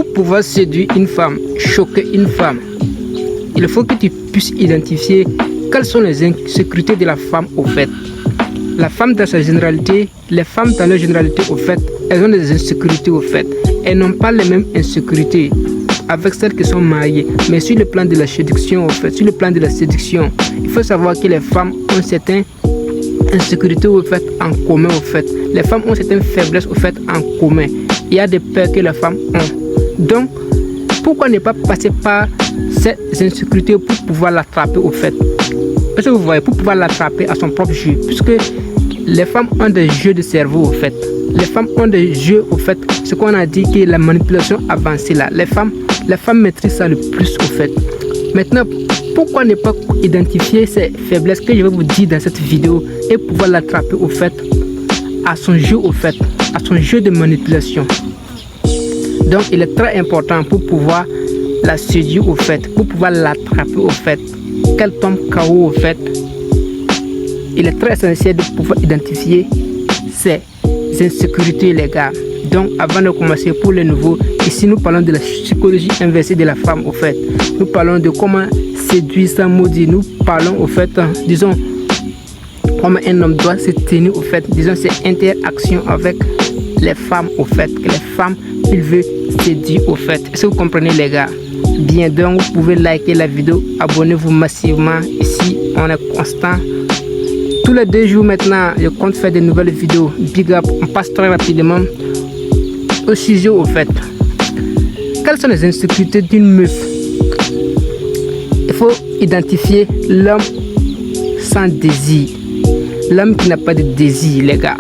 Pour pouvoir séduire une femme, choquer une femme, il faut que tu puisses identifier quelles sont les insécurités de la femme au fait. La femme dans sa généralité, les femmes dans leur généralité au fait, elles ont des insécurités au fait. Elles n'ont pas les mêmes insécurités avec celles qui sont mariées. Mais sur le plan de la séduction au fait, sur le plan de la séduction, il faut savoir que les femmes ont certaines insécurités au fait en commun au fait. Les femmes ont certaines faiblesses au fait en commun. Il y a des peurs que les femmes ont. Donc, pourquoi ne pas passer par ces insécurités pour pouvoir l'attraper au fait? Parce que vous voyez, pour pouvoir l'attraper à son propre jeu, puisque les femmes ont des jeux de cerveau au fait. Les femmes ont des jeux au fait, ce qu'on a dit que la manipulation avancée là. Les femmes maîtrisent ça le plus au fait. Maintenant, pourquoi ne pas identifier ces faiblesses que je vais vous dire dans cette vidéo et pouvoir l'attraper au fait à son jeu au fait, à son jeu de manipulation. Donc il est très important pour pouvoir la séduire au fait, pour pouvoir l'attraper au fait, qu'elle tombe KO au fait. Il est très essentiel de pouvoir identifier ces insécurités les gars. Donc avant de commencer, pour les nouveaux, ici nous parlons de la psychologie inversée de la femme au fait. Nous parlons de comment séduire sans maudire. Nous parlons au fait, disons, comment un homme doit se tenir au fait, disons ses interactions avec les femmes au fait, que les femmes il veut séduire au fait. Est-ce que vous comprenez les gars? Bien, donc vous pouvez liker la vidéo, abonnez-vous massivement. Ici on est constant. Tous les 2 jours maintenant, je compte faire de nouvelles vidéos. Big up, on passe très rapidement au sujet au fait. Quelles sont les insécurités d'une meuf? Il faut identifier l'homme sans désir. L'homme qui n'a pas de désir, les gars.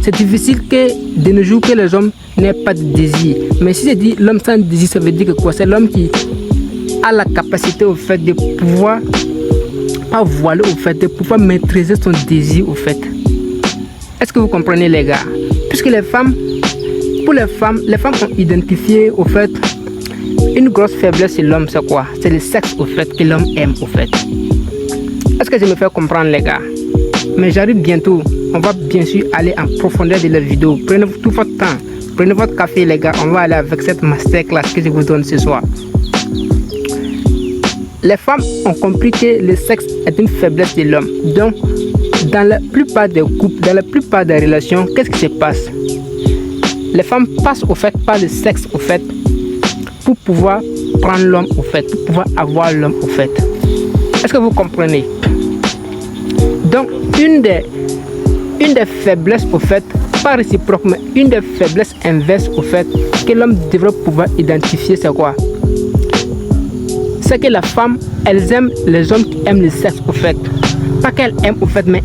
C'est difficile que de nos jours que les hommes n'aient pas de désir. Mais si je dis l'homme sans désir, ça veut dire que quoi? C'est l'homme qui a la capacité au fait de pouvoir, pas voiler au fait, de pouvoir maîtriser son désir au fait. Est-ce que vous comprenez les gars? Puisque les femmes, pour les femmes ont identifié au fait une grosse faiblesse chez l'homme, c'est quoi? C'est le sexe au fait que l'homme aime au fait. Est-ce que je me fais comprendre les gars? Mais j'arrive bientôt. On va bien sûr aller en profondeur de la vidéo. Prenez tout votre temps. Prenez votre café les gars. On va aller avec cette masterclass que je vous donne ce soir. Les femmes ont compris que le sexe est une faiblesse de l'homme. Donc, dans la plupart des couples, dans la plupart des relations, qu'est-ce qui se passe? Les femmes passent au fait par le sexe au fait pour pouvoir prendre l'homme au fait, pour pouvoir avoir l'homme au fait. Est-ce que vous comprenez? Donc, une des faiblesses au fait, pas réciproque, mais une des faiblesses inverses au fait que l'homme devrait pouvoir identifier, c'est quoi? C'est que la femme, elles aiment les hommes qui aiment le sexe au fait. Pas qu'elles aiment au fait, mais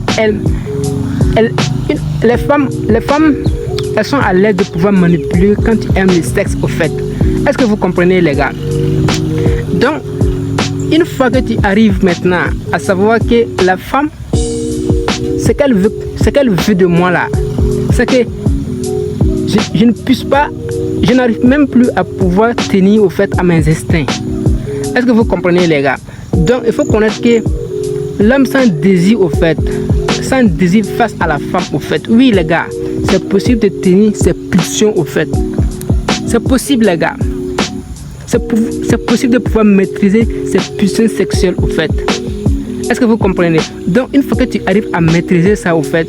les femmes, elles sont à l'aise de pouvoir manipuler quand ils aiment le sexe au fait. Est-ce que vous comprenez les gars? Donc, une fois que tu arrives maintenant à savoir que la femme, ce qu'elle veut de moi là, c'est que je ne puisse pas, je n'arrive même plus à pouvoir tenir au fait à mes instincts. Est-ce que vous comprenez les gars? Donc il faut connaître que l'homme sans désir au fait, sans désir face à la femme au fait, oui les gars, c'est possible de tenir ses pulsions au fait. C'est possible les gars. C'est possible de pouvoir maîtriser ses pulsions sexuelles au fait. Est-ce que vous comprenez? Donc une fois que tu arrives à maîtriser ça au fait,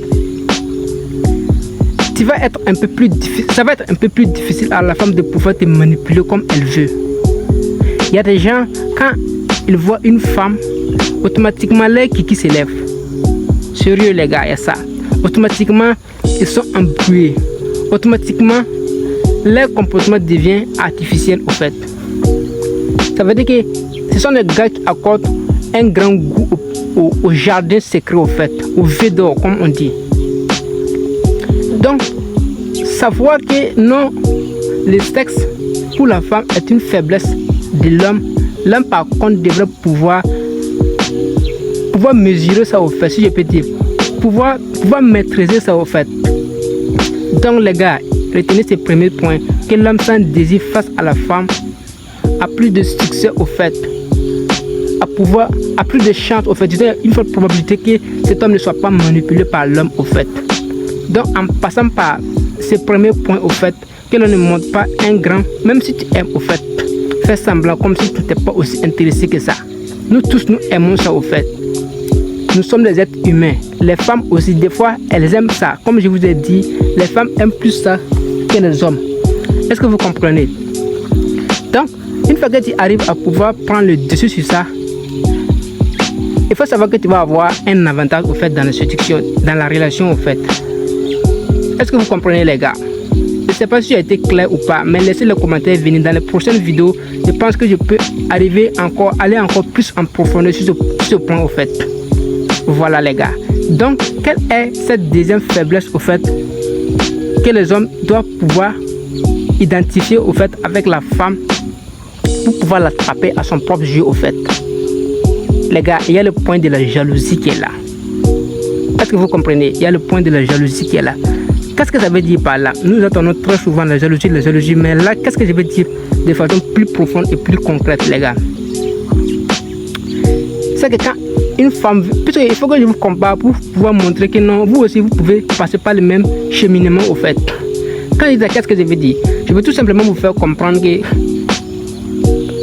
tu vas être un peu plus difficile, ça va être un peu plus difficile à la femme de pouvoir te manipuler comme elle veut. Il y a des gens, quand ils voient une femme, automatiquement les kiki s'élèvent. Sérieux les gars, il y a ça. Automatiquement, ils sont embrouillés. Automatiquement, leur comportement devient artificiel au fait. Ça veut dire que ce sont des gars qui accordent un grand goût au jardin secret au fait, au védor comme on dit. Donc, savoir que non, le sexe pour la femme est une faiblesse de l'homme. L'homme par contre devrait pouvoir mesurer ça au fait, si je peux dire, pouvoir maîtriser ça au fait. Donc les gars, retenez ces premiers points, que l'homme sans désir face à la femme a plus de succès au fait, a plus de chance au fait, disons une forte probabilité que cet homme ne soit pas manipulé par l'homme au fait. Donc en passant par ces premiers points au fait, que l'on ne montre pas un grand, même si tu aimes au fait, fais semblant comme si tu n'étais pas aussi intéressé que ça. Nous tous, nous aimons ça au fait. Nous sommes des êtres humains. Les femmes aussi, des fois, elles aiment ça. Comme je vous ai dit, les femmes aiment plus ça que les hommes. Est-ce que vous comprenez? Donc, une fois que tu arrives à pouvoir prendre le dessus sur ça, il faut savoir que tu vas avoir un avantage au fait dans la séduction, dans la relation au fait. Est-ce que vous comprenez les gars? Je ne sais pas si j'ai été clair ou pas, mais laissez les commentaires venir. Dans les prochaines vidéos, je pense que je peux aller encore plus en profondeur sur ce point au fait. Voilà les gars. Donc, quelle est cette deuxième faiblesse au fait que les hommes doivent pouvoir identifier au fait avec la femme pour pouvoir l'attraper à son propre jeu au fait? Les gars, il y a le point de la jalousie qui est là. Est-ce que vous comprenez? Il y a le point de la jalousie qui est là. Qu'est-ce que ça veut dire par là? Nous entendons très souvent la jalousie, mais là, qu'est-ce que je veux dire de façon plus profonde et plus concrète, les gars? C'est que quand une femme, puisqu'il faut que je vous compare pour pouvoir montrer que non, vous aussi, vous pouvez passer par le même cheminement au fait. Quand je dis qu'est-ce que je veux dire? Je veux tout simplement vous faire comprendre que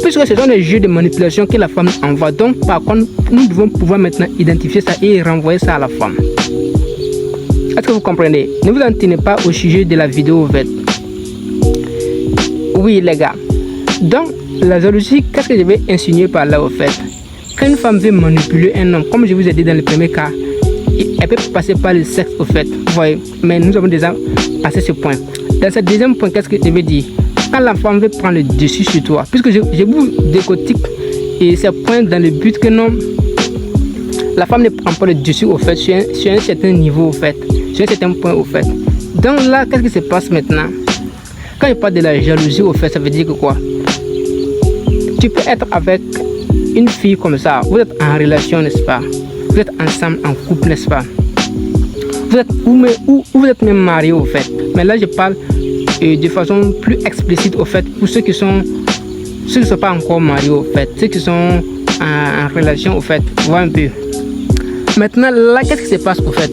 puisque ce sont des jeux de manipulation que la femme envoie, donc par contre, nous devons pouvoir maintenant identifier ça et renvoyer ça à la femme. Est-ce que vous comprenez? Ne vous en tenez pas au sujet de la vidéo, en fait. Oui, les gars. Donc, la jalousie, qu'est-ce que je vais insinuer par là, au fait? Quand une femme veut manipuler un homme, comme je vous ai dit dans le premier cas, elle peut passer par le sexe, au fait. Vous voyez? Mais nous avons déjà passé ce point. Dans ce deuxième point, qu'est-ce que je veux dire? Quand la femme veut prendre le dessus sur toi, puisque je vous décortique et ces points dans le but que non, la femme ne prend pas le dessus au fait sur un certain niveau au fait, sur un certain point au fait. Donc là, qu'est-ce qui se passe maintenant? Quand je parle de la jalousie au fait, ça veut dire que quoi? Tu peux être avec une fille comme ça, vous êtes en relation, n'est-ce pas? Vous êtes ensemble en couple, n'est-ce pas? Vous êtes ou vous êtes même marié au fait. Mais là, je parle de façon plus explicite au fait pour ceux qui ne sont pas encore mariés au fait, ceux qui sont en relation au fait, voilà un peu. Maintenant là, qu'est-ce qui se passe au fait?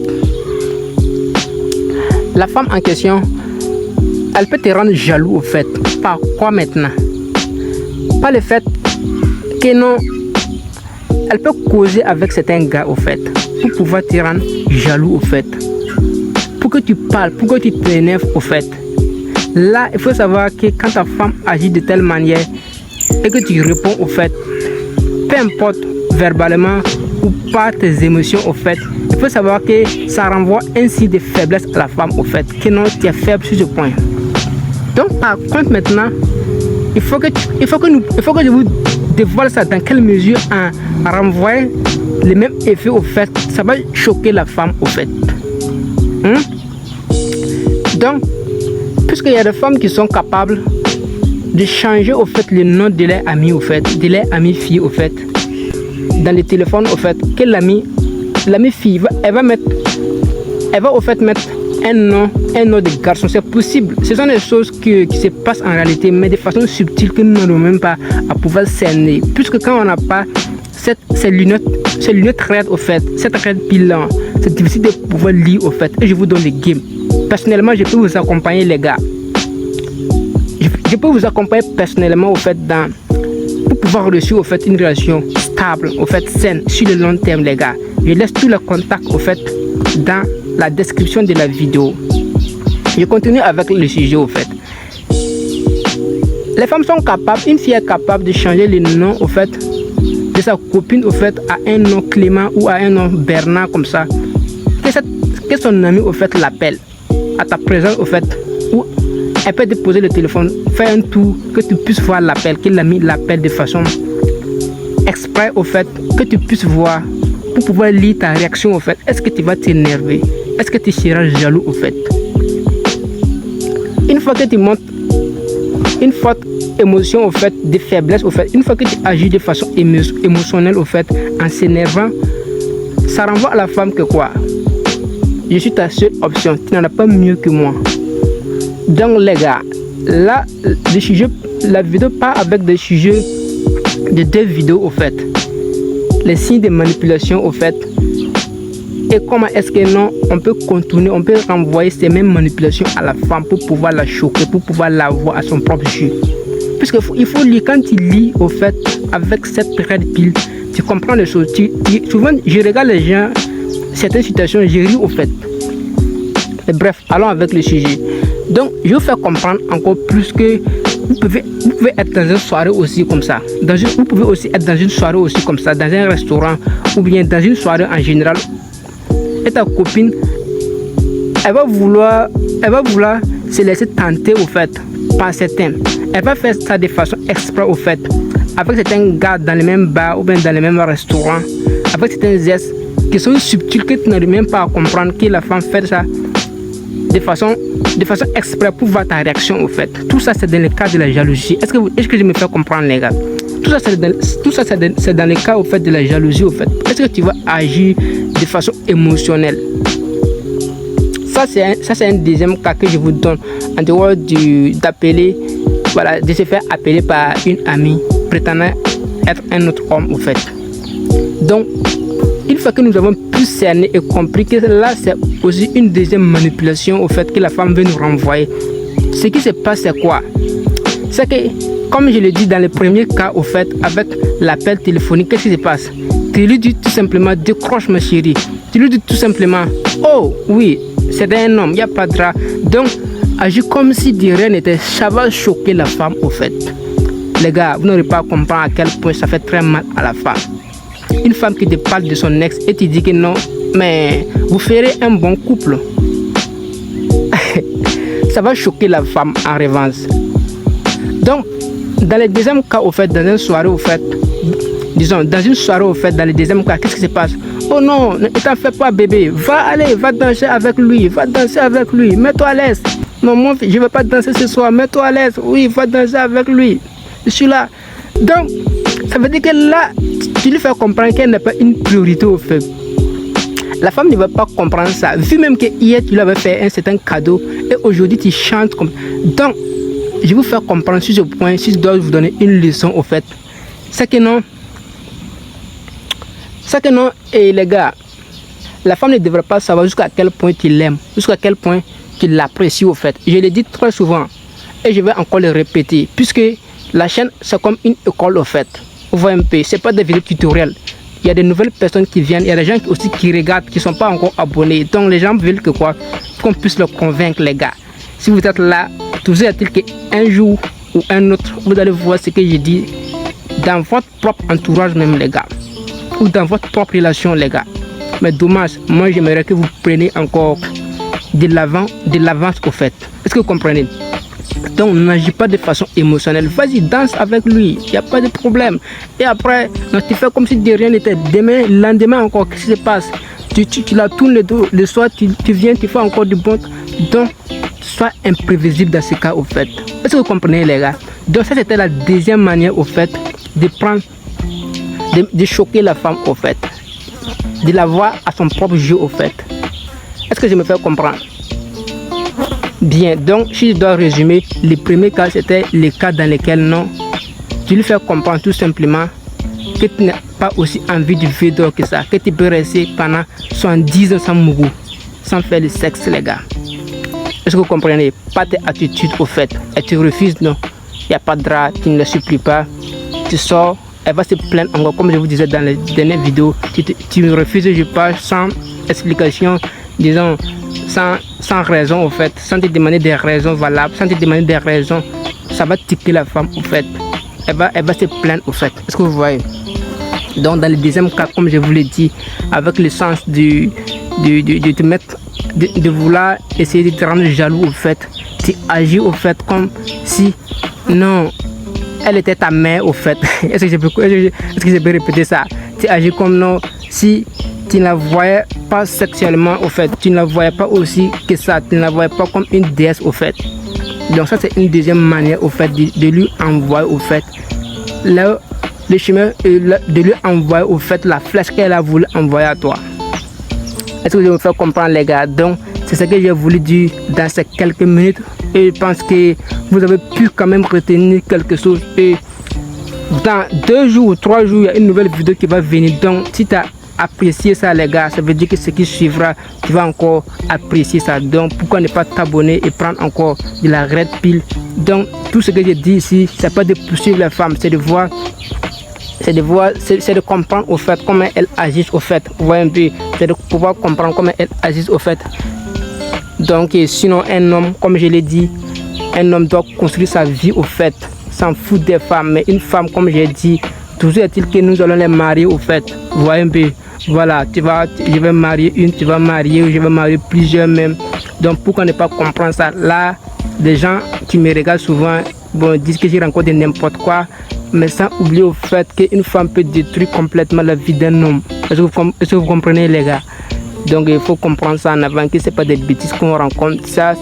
La femme en question, elle peut te rendre jaloux au fait. Par quoi maintenant? Par le fait que non, elle peut causer avec certains gars au fait pour pouvoir te rendre jaloux au fait, pour que tu parles, pour que tu t'énerves au fait. Là, il faut savoir que quand ta femme agit de telle manière et que tu réponds au fait, peu importe verbalement ou par tes émotions au fait, il faut savoir que ça renvoie ainsi de faiblesse à la femme au fait, que non, tu es faible sur ce point. Donc par contre maintenant, il faut que je vous dévoile ça dans quelle mesure en renvoyant les mêmes effets au fait, ça va choquer la femme au fait. Donc, puisqu'il y a des femmes qui sont capables de changer au fait le nom de leur ami au fait, de leur ami fille au fait, dans le téléphone au fait, que l'ami fille elle va au fait mettre un nom de garçon, c'est possible. Ce sont des choses qui se passent en réalité, mais de façon subtile que nous n'avons même pas à pouvoir cerner, puisque quand on n'a pas ces lunettes raides au fait, cette raide pile, c'est difficile de pouvoir lire au fait, et je vous donne le game. Personnellement, je peux vous accompagner les gars. Je peux vous accompagner personnellement au fait pour pouvoir réussir au fait une relation stable, au fait saine sur le long terme les gars. Je laisse tous les contacts au fait dans la description de la vidéo. Je continue avec le sujet au fait. Les femmes sont capables, une fille est capable de changer le nom au fait de sa copine au fait à un nom Clément ou à un nom Bernard comme ça. Que son ami au fait l'appelle à ta présence au fait, ou elle peut déposer le téléphone, faire un tour, que tu puisses voir l'appel, que l'ami l'appelle de façon exprès au fait, que tu puisses voir pour pouvoir lire ta réaction au fait. Est-ce que tu vas t'énerver? Est-ce que tu seras jaloux au fait? Une fois que tu montres une forte émotion au fait, de faiblesse au fait, une fois que tu agis de façon émotionnelle au fait, en s'énervant, ça renvoie à la femme que quoi? Je suis ta seule option, tu n'en as pas mieux que moi. Donc les gars, là, la vidéo part avec des sujets de 2 vidéos au fait. Les signes de manipulation au fait. Et comment est-ce que non, on peut contourner, on peut renvoyer ces mêmes manipulations à la femme pour pouvoir la choquer, pour pouvoir l'avoir à son propre jeu. Puisqu'il faut lire, quand tu lis au fait avec cette red pill, tu comprends les choses. Souvent, je regarde les gens, certaines situations, je lis au fait. Et bref, allons avec le sujet. Donc, je vais vous faire comprendre encore plus que vous pouvez être dans une soirée aussi comme ça. Vous pouvez aussi être dans une soirée aussi comme ça, dans un restaurant ou bien dans une soirée en général. Et ta copine, elle va vouloir se laisser tenter au fait par certains. Elle va faire ça de façon exprès au fait, avec certains gars dans le même bar ou bien dans le même restaurant, avec certains gestes qui sont subtils que tu n'arrives même pas à comprendre que la femme fait ça de façon exprès pour voir ta réaction au fait. Tout ça c'est dans le cas de la jalousie. Est-ce que je me fais comprendre les gars? Tout ça c'est dans le cas au fait de la jalousie au fait. Est-ce que tu vas agir de façon émotionnelle? Ça c'est un deuxième cas que je vous donne en dehors d'appeler, voilà, de se faire appeler par une amie prétendant être un autre homme au fait. Donc une fois que nous avons pu cerner et compris que là c'est aussi une deuxième manipulation au fait que la femme veut nous renvoyer, ce qui se passe c'est quoi? C'est que, comme je l'ai dit dans le premier cas au fait, avec l'appel téléphonique, qu'est-ce qui se passe? Tu lui dis tout simplement décroche ma chérie. Tu lui dis tout simplement oh oui, c'est un homme, il n'y a pas de drap. Donc agis comme si de rien n'était. Ça va choquer la femme au fait. Les gars, vous n'aurez pas à comprendre à quel point ça fait très mal à la femme. Une femme qui te parle de son ex et tu dis que non, mais vous ferez un bon couple. Ça va choquer la femme en revanche. Donc, dans le deuxième cas, au fait, dans une soirée, au fait, disons, dans une soirée, au fait, dans le deuxième cas, qu'est-ce qui se passe? Oh non, ne t'en fais pas, bébé. Va danser avec lui, mets-toi à l'aise. Non, moi, je ne vais pas danser ce soir, mets-toi à l'aise. Oui, va danser avec lui. Je suis là. Donc, ça veut dire que là, tu lui fais comprendre qu'elle n'est pas une priorité au fait. La femme ne va pas comprendre ça. Vu même que hier, tu lui avais fait un certain cadeau et aujourd'hui, tu chantes comme... Donc, je vais vous faire comprendre sur ce point, si je dois vous donner une leçon au fait. C'est que non, et les gars, la femme ne devrait pas savoir jusqu'à quel point tu l'aimes, jusqu'à quel point tu l'apprécies au fait. Je le dis très souvent et je vais encore le répéter, puisque la chaîne c'est comme une école au fait. Vous voyez un peu, c'est pas des vidéos tutoriels. Il y a des nouvelles personnes qui viennent, il y a des gens aussi qui regardent, qui ne sont pas encore abonnés. Donc les gens veulent que quoi, qu'on puisse leur convaincre les gars. Si vous êtes là, toujours est-il qu'un jour ou un autre, vous allez voir ce que je dis dans votre propre entourage même les gars, ou dans votre propre relation les gars. Mais dommage, moi j'aimerais que vous preniez encore de l'avance au fait. Est-ce que vous comprenez? Donc n'agis pas de façon émotionnelle. Vas-y, danse avec lui, il n'y a pas de problème. Et après, non, tu fais comme si de rien n'était. Demain, lendemain encore, qu'est-ce qui se passe? Tu la tournes le dos, le soir, tu viens, tu fais encore du bon. Donc, sois imprévisible dans ce cas au fait. Est-ce que vous comprenez les gars? Donc ça c'était la deuxième manière au fait de prendre, de choquer la femme au fait, de la voir à son propre jeu au fait. Est-ce que je me fais comprendre? Bien, donc si je dois résumer, le premier cas c'était le cas dans lequel non, tu lui fais comprendre tout simplement que tu n'as pas aussi envie de vivre que ça, que tu peux rester pendant 70 ans sans mourir, sans faire le sexe les gars. Est-ce que vous comprenez? Pas tes attitudes au fait. Et tu refuses, non. Il n'y a pas de drap, tu ne la supplies pas. Tu sors, elle va se plaindre encore, comme je vous disais dans les dernières vidéos. Tu refuses, je parle sans explication, disons, sans raison au fait, sans te demander des raisons valables, sans te demander des raisons. Ça va tiquer la femme au fait. Elle va se plaindre au fait. Est-ce que vous voyez? Donc dans le deuxième cas, comme je vous l'ai dit, avec le sens de te mettre, de vouloir essayer de te rendre jaloux au fait, tu agis au fait comme si non, elle était ta mère au fait. Est-ce que je peux répéter ça? Tu agis comme non, si tu ne la voyais pas sexuellement au fait, tu ne la voyais pas aussi que ça, tu ne la voyais pas comme une déesse au fait. Donc ça c'est une deuxième manière au fait de lui envoyer au fait le chemin, de lui envoyer au fait la flèche qu'elle a voulu envoyer à toi. Est-ce que je me fais comprendre les gars? Donc c'est ce que j'ai voulu dire dans ces quelques minutes et je pense que vous avez pu quand même retenir quelque chose. Et dans 2 jours ou 3 jours, il y a une nouvelle vidéo qui va venir. Donc si tu as apprécier ça les gars, ça veut dire que ce qui suivra, tu vas encore apprécier ça. Donc pourquoi ne pas t'abonner et prendre encore de la red pill. Donc tout ce que je dis ici, c'est pas de poursuivre les femmes, c'est de voir, c'est de comprendre au fait comment elles agissent au fait. Vous voyez un peu, c'est de pouvoir comprendre comment elles agissent au fait. Donc sinon un homme, comme je l'ai dit, un homme doit construire sa vie au fait, s'en fout des femmes. Mais une femme, comme j'ai dit, toujours est-il que nous allons les marier au fait. Vous voyez un peu, voilà, je vais marier une, tu vas marier, je vais marier plusieurs même. Donc pourquoi ne pas comprendre ça? Là, des gens qui me regardent souvent, bon, disent que j'ai rencontré n'importe quoi, mais sans oublier au fait qu'une femme peut détruire complètement la vie d'un homme. Est-ce que vous comprenez les gars? Donc il faut comprendre ça en avant, que ce n'est pas des bêtises qu'on rencontre. Ça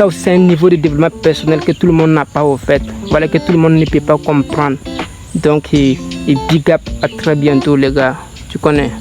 aussi c'est un niveau de développement personnel que tout le monde n'a pas au fait. Voilà, que tout le monde ne peut pas comprendre. Donc et big up, à très bientôt les gars. Tu connais.